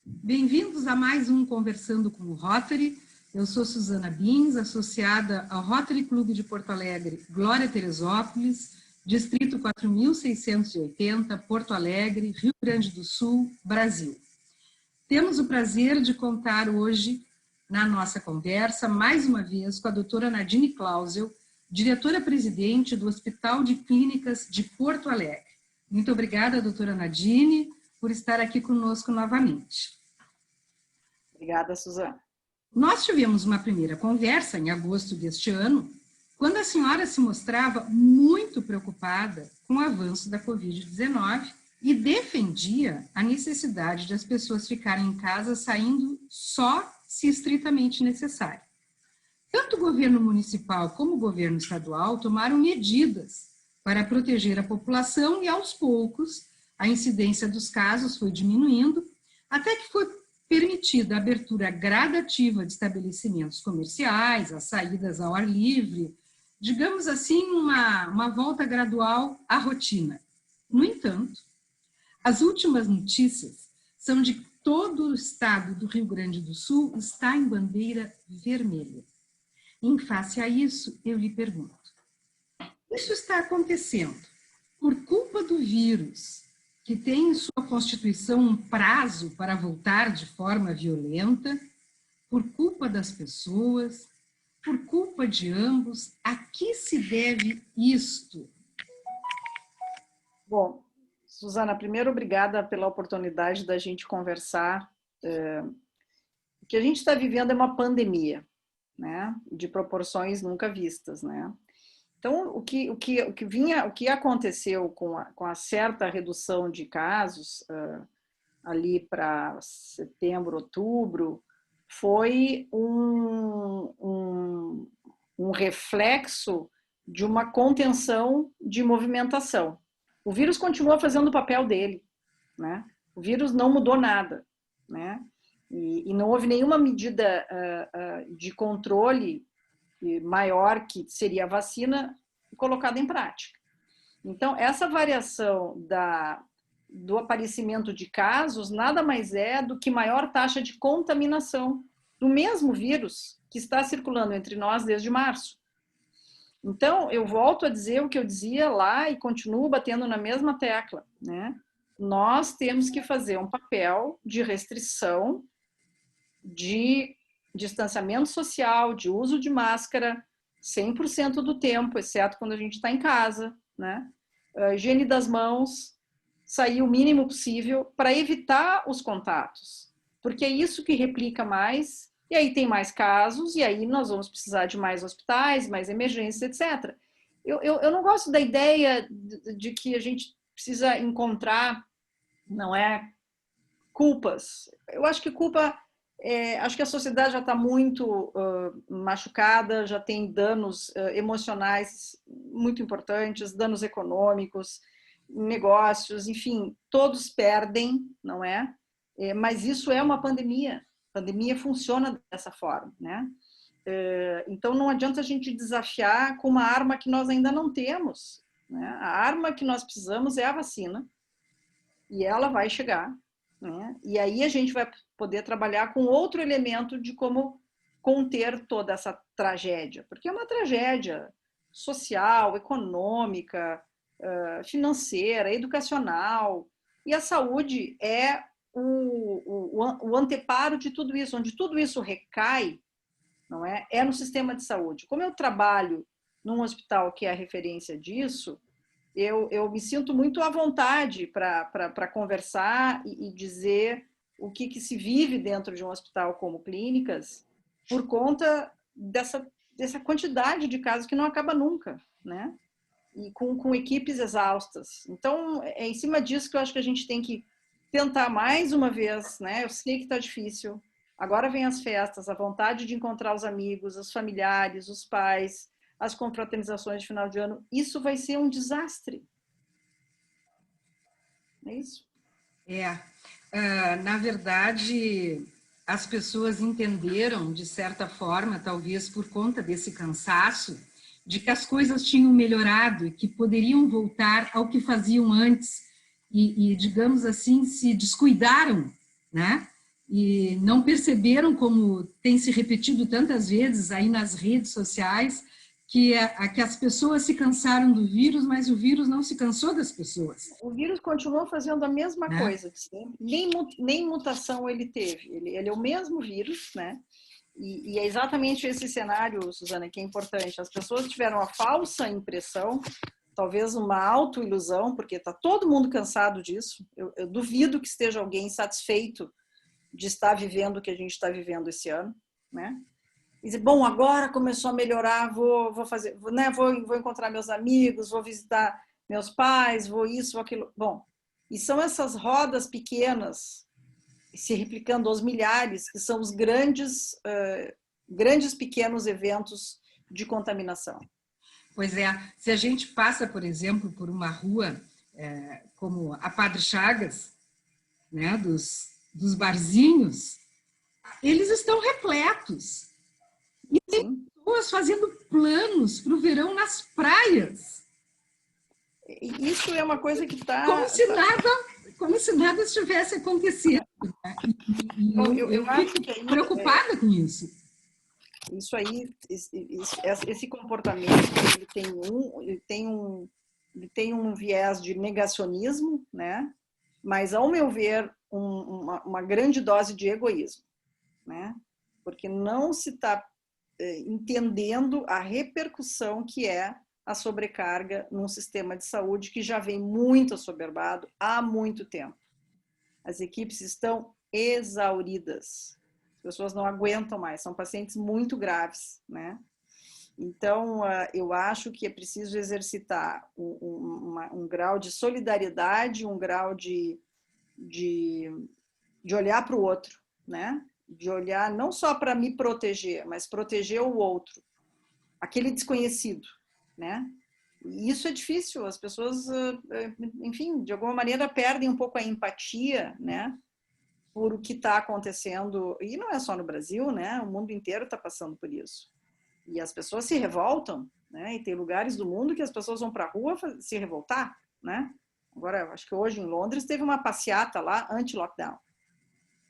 Bem-vindos a mais um Conversando com o Rotary. Eu sou Suzana Bins, associada ao Rotary Clube de Porto Alegre, Glória Teresópolis, Distrito 4680, Porto Alegre, Rio Grande do Sul, Brasil. Temos o prazer de contar hoje, na nossa conversa, mais uma vez, com a doutora Nadine Clausel, diretora-presidente do Hospital de Clínicas de Porto Alegre. Muito obrigada, doutora Nadine, por estar aqui conosco novamente. Obrigada, Suzana. Nós tivemos uma primeira conversa em agosto deste ano, quando a senhora se mostrava muito preocupada com o avanço da Covid-19 e defendia a necessidade de as pessoas ficarem em casa saindo só se estritamente necessário. Tanto o governo municipal como o governo estadual tomaram medidas para proteger a população e, aos poucos, a incidência dos casos foi diminuindo, até que foi permitida a abertura gradativa de estabelecimentos comerciais, as saídas ao ar livre, digamos assim, uma volta gradual à rotina. No entanto, as últimas notícias são de que todo o estado do Rio Grande do Sul está em bandeira vermelha. Em face a isso, eu lhe pergunto, isso está acontecendo por culpa do vírus, que tem em sua constituição um prazo para voltar de forma violenta, por culpa das pessoas, por culpa de ambos? A que se deve isto? Bom, Suzana, primeiro, obrigada pela oportunidade da gente conversar. O que a gente está vivendo é uma pandemia, né, de proporções nunca vistas, né? Então, o que aconteceu com a certa redução de casos ali para setembro, outubro, foi um reflexo de uma contenção de movimentação. O vírus continua fazendo o papel dele, né? O vírus não mudou nada, né? E não houve nenhuma medida de controle maior, que seria a vacina, colocada em prática. Então, essa variação do aparecimento de casos nada mais é do que maior taxa de contaminação do mesmo vírus que está circulando entre nós desde março. Então, eu volto a dizer o que eu dizia lá e continuo batendo na mesma tecla, né? Nós temos que fazer um papel de restrição, de distanciamento social, de uso de máscara, 100% do tempo, exceto quando a gente está em casa, né? Higiene das mãos, sair o mínimo possível para evitar os contatos, porque é isso que replica mais, e aí tem mais casos, e aí nós vamos precisar de mais hospitais, mais emergências, etc. Eu não gosto da ideia de que a gente precisa encontrar, não é, culpas. Eu acho que culpa... acho que a sociedade já está muito machucada, já tem danos emocionais muito importantes, danos econômicos, negócios, enfim, todos perdem, não é? Mas isso é uma pandemia. A pandemia funciona dessa forma, né? Então não adianta a gente desafiar com uma arma que nós ainda não temos, né? A arma que nós precisamos é a vacina, e ela vai chegar, né? E aí a gente vai poder trabalhar com outro elemento de como conter toda essa tragédia, porque é uma tragédia social, econômica, financeira, educacional, e a saúde é o anteparo de tudo isso, onde tudo isso recai, não é? É no sistema de saúde. Como eu trabalho num hospital que é a referência disso, eu me sinto muito à vontade para conversar e dizer o que se vive dentro de um hospital como Clínicas, por conta dessa quantidade de casos que não acaba nunca, né? E com equipes exaustas. Então, é em cima disso que eu acho que a gente tem que tentar mais uma vez, né? Eu sei que está difícil. Agora vem as festas, a vontade de encontrar os amigos, os familiares, os pais, as confraternizações de final de ano. Isso vai ser um desastre. É isso? Na verdade, as pessoas entenderam, de certa forma, talvez por conta desse cansaço, de que as coisas tinham melhorado e que poderiam voltar ao que faziam antes e digamos assim, se descuidaram, né, e não perceberam, como tem se repetido tantas vezes aí nas redes sociais, que as pessoas se cansaram do vírus, mas o vírus não se cansou das pessoas. O vírus continuou fazendo a mesma né? coisa de sempre. Nem mutação ele teve. Ele é o mesmo vírus, né? E é exatamente esse cenário, Suzana, que é importante. As pessoas tiveram a falsa impressão, talvez uma autoilusão, porque está todo mundo cansado disso. Eu duvido que esteja alguém satisfeito de estar vivendo o que a gente está vivendo esse ano, né? E dizer, bom, agora começou a melhorar, vou fazer, né? Vou encontrar meus amigos, vou visitar meus pais, vou isso, vou aquilo. Bom, e são essas rodas pequenas se replicando aos milhares, que são os grandes pequenos eventos de contaminação. Pois é, se a gente passa, por exemplo, por uma rua como a Padre Chagas, né, dos barzinhos, eles estão repletos. E tem pessoas fazendo planos para o verão nas praias. Isso é uma coisa que está... Como se nada estivesse acontecendo. Né? E eu fico preocupada com isso. Isso aí, esse comportamento, ele tem um viés de negacionismo, né? Mas, ao meu ver, uma grande dose de egoísmo, né? Porque não se está entendendo a repercussão que é a sobrecarga num sistema de saúde que já vem muito assoberbado há muito tempo. As equipes estão exauridas. As pessoas não aguentam mais, são pacientes muito graves, né? Então, eu acho que é preciso exercitar um grau de solidariedade, um grau de olhar para o outro, né? De olhar não só para me proteger, mas proteger o outro, aquele desconhecido, né? E isso é difícil, as pessoas, enfim, de alguma maneira perdem um pouco a empatia, né? Por o que está acontecendo, e não é só no Brasil, né? O mundo inteiro está passando por isso. E as pessoas se revoltam, né? E tem lugares do mundo que as pessoas vão para a rua se revoltar, né? Agora, acho que hoje em Londres teve uma passeata lá anti-lockdown.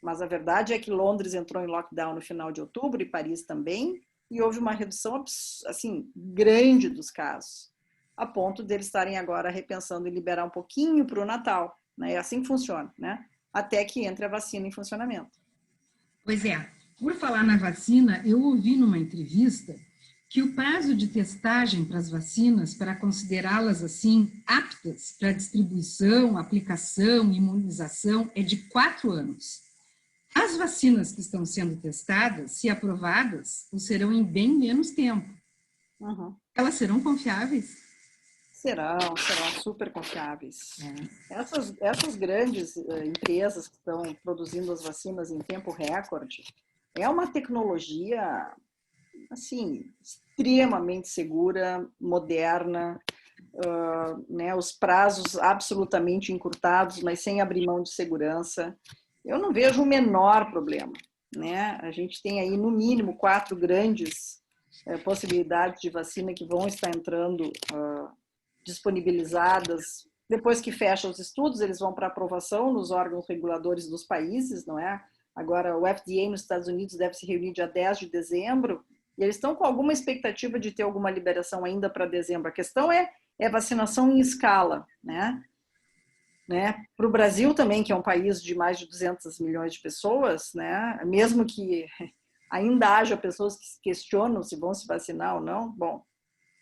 Mas a verdade é que Londres entrou em lockdown no final de outubro e Paris também, e houve uma redução assim grande dos casos, a ponto de eles estarem agora repensando em liberar um pouquinho para o Natal, né? É assim que funciona, né? Até que entre a vacina em funcionamento. Pois é, por falar na vacina, eu ouvi numa entrevista que o prazo de testagem para as vacinas, para considerá-las assim aptas para distribuição, aplicação, imunização, é de 4 anos. As vacinas que estão sendo testadas, se aprovadas, serão em bem menos tempo. Uhum. Elas serão confiáveis? Serão super confiáveis. Essas grandes empresas que estão produzindo as vacinas em tempo recorde, é uma tecnologia assim, extremamente segura, moderna, né, os prazos absolutamente encurtados, mas sem abrir mão de segurança. Eu não vejo o menor problema, né? A gente tem aí, no mínimo, 4 grandes possibilidades de vacina que vão estar entrando disponibilizadas. Depois que fecham os estudos, eles vão para aprovação nos órgãos reguladores dos países, não é? Agora, o FDA nos Estados Unidos deve se reunir dia 10 de dezembro, e eles estão com alguma expectativa de ter alguma liberação ainda para dezembro. A questão é vacinação em escala, né? Para o Brasil também, que é um país de mais de 200 milhões de pessoas, né? Mesmo que ainda haja pessoas que se questionam se vão se vacinar ou não, bom,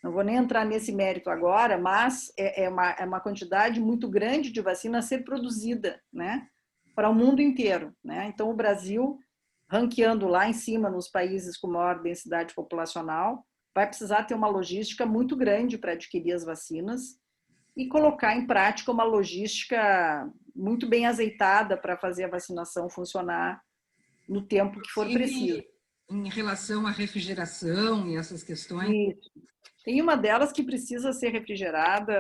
não vou nem entrar nesse mérito agora, mas é uma quantidade muito grande de vacina a ser produzida, né? Para o mundo inteiro, né? Então, o Brasil, ranqueando lá em cima nos países com maior densidade populacional, vai precisar ter uma logística muito grande para adquirir as vacinas e colocar em prática uma logística muito bem azeitada para fazer a vacinação funcionar no tempo que for preciso. Em relação à refrigeração e essas questões? Isso. Tem uma delas que precisa ser refrigerada,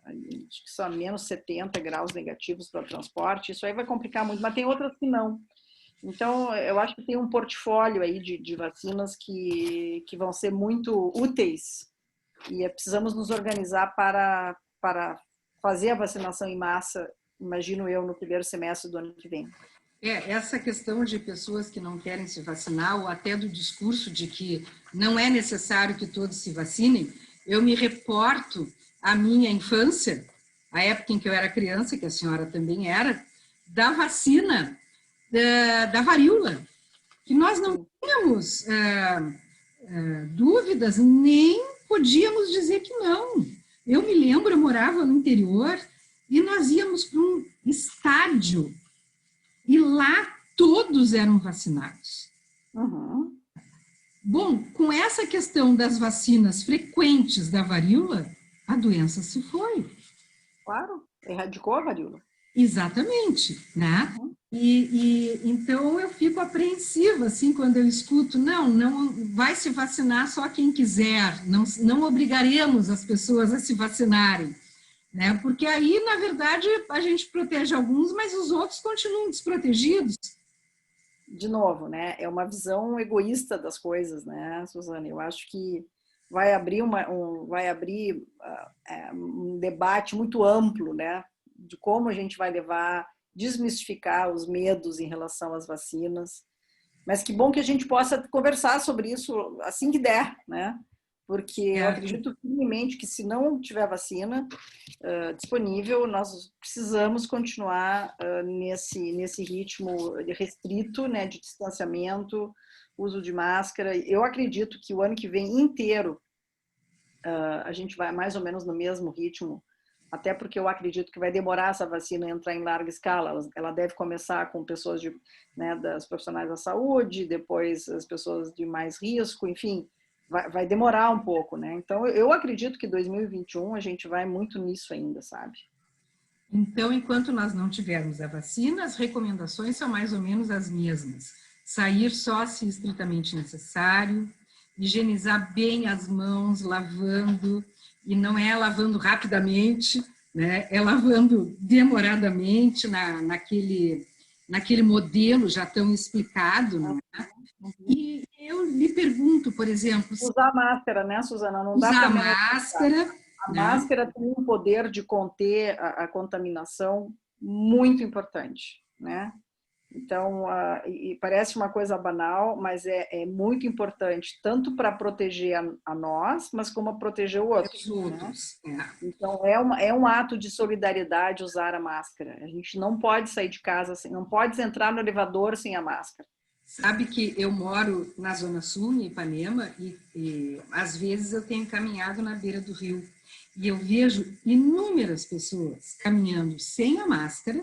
acho que só menos 70 graus negativos para o transporte, isso aí vai complicar muito, mas tem outras que não. Então, eu acho que tem um portfólio aí de vacinas que vão ser muito úteis e precisamos nos organizar para fazer a vacinação em massa, imagino eu, no primeiro semestre do ano que vem. Essa questão de pessoas que não querem se vacinar, ou até do discurso de que não é necessário que todos se vacinem, eu me reporto à minha infância, à época em que eu era criança, que a senhora também era, da vacina da varíola, que nós não tínhamos dúvidas, nem podíamos dizer que não. Eu me lembro, eu morava no interior e nós íamos para um estádio e lá todos eram vacinados. Uhum. Bom, com essa questão das vacinas frequentes da varíola, a doença se foi. Claro, erradicou a varíola. Exatamente, né? Então eu fico apreensiva assim quando eu escuto, não vai se vacinar só quem quiser, não obrigaremos as pessoas a se vacinarem, né? Porque aí, na verdade, a gente protege alguns, mas os outros continuam desprotegidos. De novo, né? É uma visão egoísta das coisas, né, Suzana? Eu acho que vai abrir um debate muito amplo, né? De como a gente vai desmistificar os medos em relação às vacinas. Mas que bom que a gente possa conversar sobre isso assim que der, né? Porque eu acredito firmemente que se não tiver vacina disponível, nós precisamos continuar nesse ritmo restrito, né, de distanciamento, uso de máscara. Eu acredito que o ano que vem inteiro a gente vai mais ou menos no mesmo ritmo, até porque eu acredito que vai demorar essa vacina entrar em larga escala. Ela deve começar com pessoas das profissionais da saúde, depois as pessoas de mais risco, enfim, vai demorar um pouco, né? Então, eu acredito que 2021 a gente vai muito nisso ainda, sabe? Então, enquanto nós não tivermos a vacina, as recomendações são mais ou menos as mesmas. Sair só se estritamente necessário, higienizar bem as mãos, lavando, e não é lavando rapidamente, né? É lavando demoradamente naquele modelo já tão explicado, não é? E eu lhe pergunto, por exemplo, usar máscara, né, Suzana? Não dá usar para máscara, a né? máscara tem um poder de conter a contaminação muito importante, né? Então, e parece uma coisa banal, mas é muito importante, tanto para proteger a nós, mas como proteger o outro. Os outros. Né? Então, é um ato de solidariedade usar a máscara. A gente não pode sair de casa sem, não pode entrar no elevador sem a máscara. Sabe que eu moro na Zona Sul, em Ipanema, e às vezes eu tenho caminhado na beira do rio. E eu vejo inúmeras pessoas caminhando sem a máscara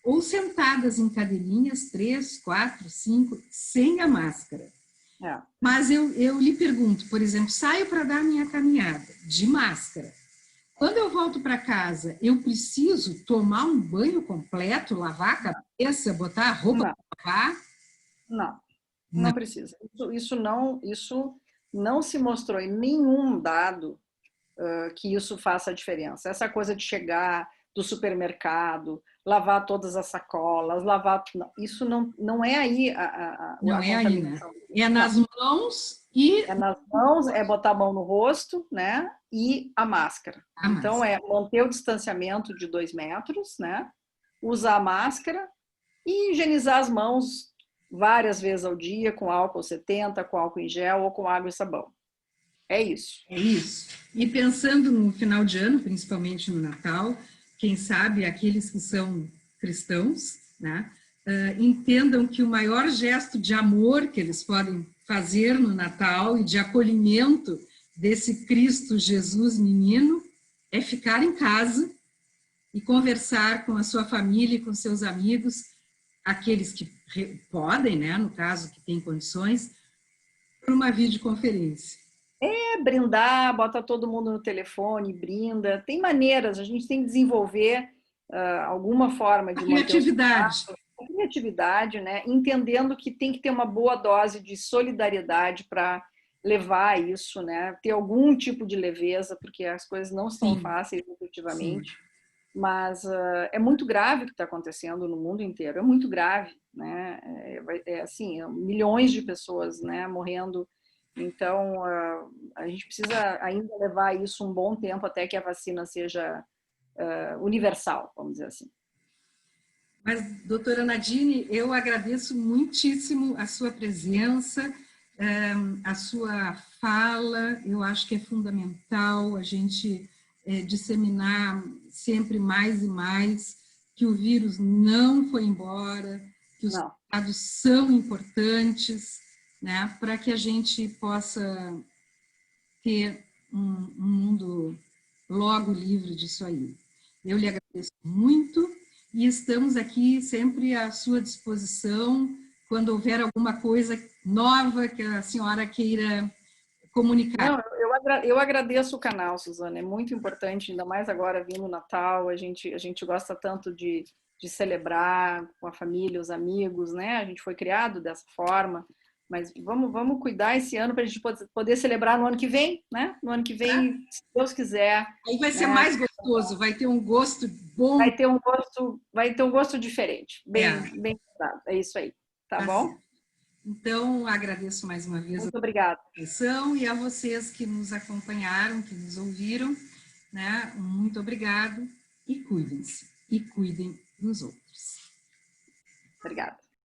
ou sentadas em cadeirinhas, 3, 4, 5, sem a máscara. É. Mas eu lhe pergunto, por exemplo, saio para dar minha caminhada de máscara. Quando eu volto para casa, eu preciso tomar um banho completo, lavar a cabeça, botar a roupa para lavar? Não precisa. Isso não se mostrou em nenhum dado que isso faça a diferença. Essa coisa de chegar do supermercado, lavar todas as sacolas, isso não é aí não a é aí, né? contaminação. É nas mãos e... É nas mãos, é botar a mão no rosto, né? E a máscara. Então, é manter o distanciamento de 2 metros, né? Usar a máscara e higienizar as mãos várias vezes ao dia com álcool 70, com álcool em gel ou com água e sabão. É isso. É isso. E pensando no final de ano, principalmente no Natal, quem sabe aqueles que são cristãos, né, entendam que o maior gesto de amor que eles podem fazer no Natal e de acolhimento desse Cristo Jesus menino é ficar em casa e conversar com a sua família e com seus amigos, aqueles que podem, né, no caso que têm condições, por uma videoconferência. Brindar, bota todo mundo no telefone, brinda. Tem maneiras, a gente tem que desenvolver alguma forma de manter a criatividade, né? Entendendo que tem que ter uma boa dose de solidariedade para levar isso, né? Ter algum tipo de leveza, porque as coisas não estão fáceis, efetivamente. Sim. Mas é muito grave o que está acontecendo no mundo inteiro, é muito grave, né? Assim, milhões de pessoas, né, morrendo. Então, a gente precisa ainda levar isso um bom tempo até que a vacina seja universal, vamos dizer assim. Mas, doutora Nadine, eu agradeço muitíssimo a sua presença, a sua fala. Eu acho que é fundamental a gente disseminar sempre mais e mais que o vírus não foi embora, que os cuidados são importantes, né, para que a gente possa ter um mundo logo livre disso aí. Eu lhe agradeço muito e estamos aqui sempre à sua disposição quando houver alguma coisa nova que a senhora queira comunicar. Não, eu agradeço o canal, Suzana, é muito importante, ainda mais agora vindo o Natal, a gente gosta tanto de celebrar com a família, os amigos, né? A gente foi criado dessa forma, mas vamos cuidar esse ano para a gente poder celebrar no ano que vem, né? No ano que vem, se Deus quiser. Aí vai ser né? mais gostoso, vai ter um gosto bom. Vai ter um gosto diferente, bem cuidado. É isso aí, tá bom? Certo. Então, agradeço mais uma vez Muito obrigada. A atenção e a vocês que nos acompanharam, que nos ouviram, né? Muito obrigado e cuidem-se e cuidem dos outros. Obrigada.